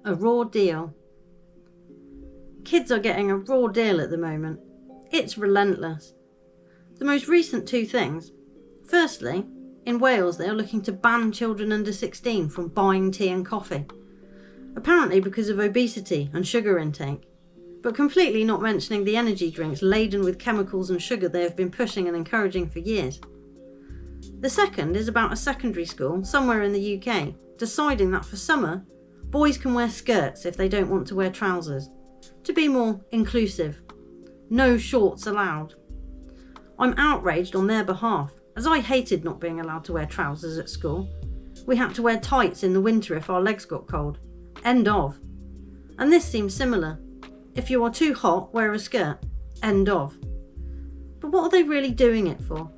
A raw deal. Kids are getting a raw deal at the moment. It's relentless. The most recent two things. Firstly, in Wales they are looking to ban children under 16 from buying tea and coffee. Apparently because of obesity and sugar intake, but completely not mentioning the energy drinks laden with chemicals and sugar they have been pushing and encouraging for years. The second is about a secondary school somewhere in the UK deciding that for summer, boys can wear skirts if they don't want to wear trousers, to be more inclusive. No shorts allowed. I'm outraged on their behalf, as I hated not being allowed to wear trousers at school. We had to wear tights in the winter if our legs got cold. End of. And this seems similar. If you are too hot, wear a skirt. End of. But what are they really doing it for?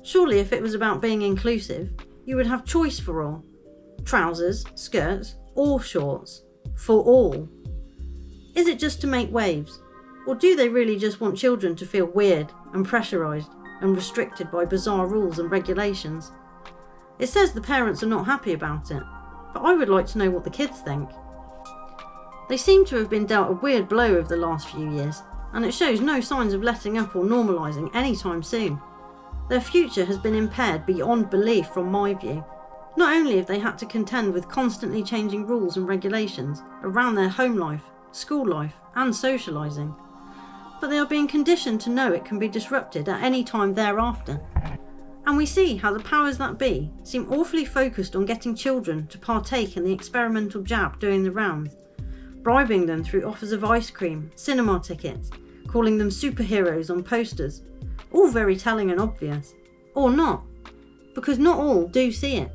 Surely if it was about being inclusive, you would have choice for all. Trousers, skirts, or shorts. For all. Is it just to make waves? Or do they really just want children to feel weird and pressurised and restricted by bizarre rules and regulations? It says the parents are not happy about it, but I would like to know what the kids think. They seem to have been dealt a weird blow over the last few years, and it shows no signs of letting up or normalising anytime soon. Their future has been impaired beyond belief from my view. Not only have they had to contend with constantly changing rules and regulations around their home life, school life and socialising, but they are being conditioned to know it can be disrupted at any time thereafter. And we see how the powers that be seem awfully focused on getting children to partake in the experimental jab doing the rounds, bribing them through offers of ice cream, cinema tickets, calling them superheroes on posters, all very telling and obvious. Or not, because not all do see it.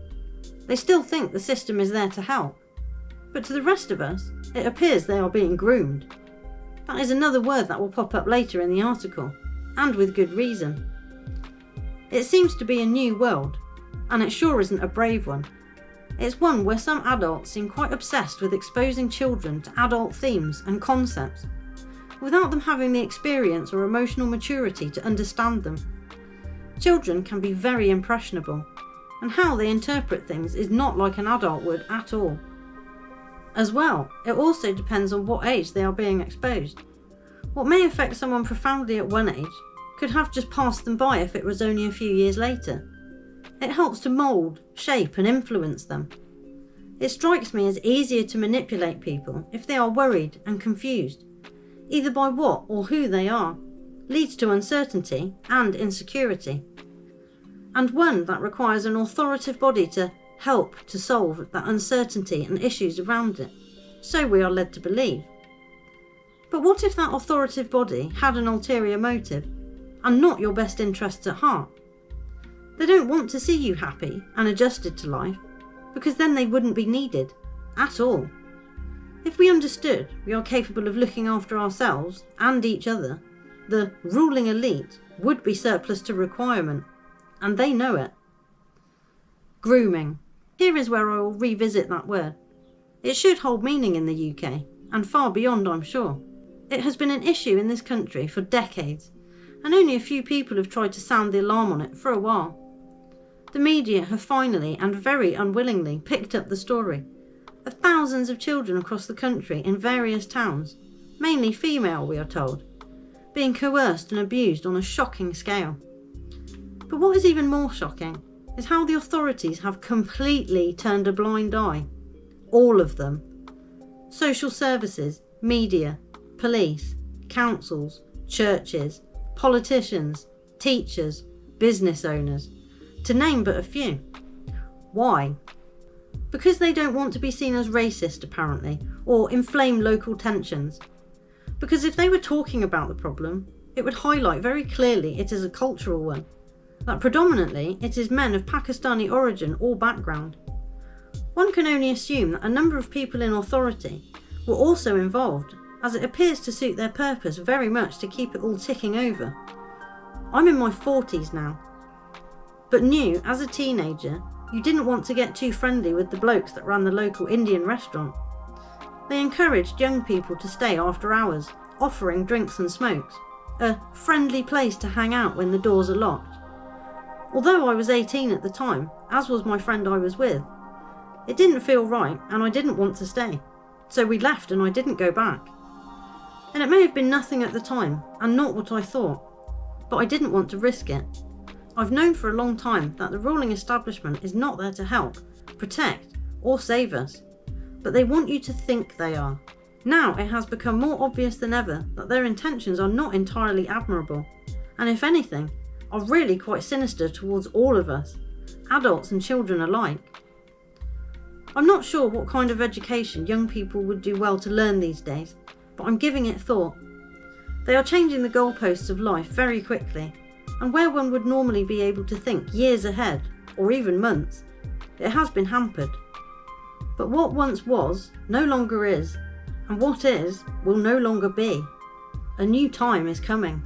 They still think the system is there to help. But to the rest of us, it appears they are being groomed. That is another word that will pop up later in the article, and with good reason. It seems to be a new world, and it sure isn't a brave one. It's one where some adults seem quite obsessed with exposing children to adult themes and concepts, without them having the experience or emotional maturity to understand them. Children can be very impressionable, and how they interpret things is not like an adult would at all. As well, it also depends on what age they are being exposed. What may affect someone profoundly at one age could have just passed them by if it was only a few years later. It helps to mould, shape and influence them. It strikes me as easier to manipulate people if they are worried and confused, either by what or who they are, leads to uncertainty and insecurity. And one that requires an authoritative body to help to solve that uncertainty and issues around it, so we are led to believe. But what if that authoritative body had an ulterior motive, and not your best interests at heart? They don't want to see you happy and adjusted to life, because then they wouldn't be needed, at all. If we understood we are capable of looking after ourselves and each other, the ruling elite would be surplus to requirement, and they know it. Grooming. Here is where I will revisit that word. It should hold meaning in the UK, and far beyond, I'm sure. It has been an issue in this country for decades, and only a few people have tried to sound the alarm on it for a while. The media have finally, and very unwillingly, picked up the story of thousands of children across the country in various towns, mainly female we are told, being coerced and abused on a shocking scale. But what is even more shocking is how the authorities have completely turned a blind eye. All of them. Social services, media, police, councils, churches, politicians, teachers, business owners, to name but a few. Why? Because they don't want to be seen as racist, apparently, or inflame local tensions. Because if they were talking about the problem, it would highlight very clearly it is a cultural one, that predominantly it is men of Pakistani origin or background. One can only assume that a number of people in authority were also involved, as it appears to suit their purpose very much to keep it all ticking over. I'm in my 40s now, but knew as a teenager you didn't want to get too friendly with the blokes that ran the local Indian restaurant. They encouraged young people to stay after hours, offering drinks and smokes, a friendly place to hang out when the doors are locked. Although I was 18 at the time, as was my friend I was with, it didn't feel right and I didn't want to stay. So we left and I didn't go back. And it may have been nothing at the time and not what I thought, but I didn't want to risk it. I've known for a long time that the ruling establishment is not there to help, protect, or save us, but they want you to think they are. Now it has become more obvious than ever that their intentions are not entirely admirable, and if anything, are really quite sinister towards all of us, adults and children alike. I'm not sure what kind of education young people would do well to learn these days, but I'm giving it thought. They are changing the goalposts of life very quickly, and where one would normally be able to think years ahead, or even months, it has been hampered. But what once was, no longer is, and what is, will no longer be. A new time is coming.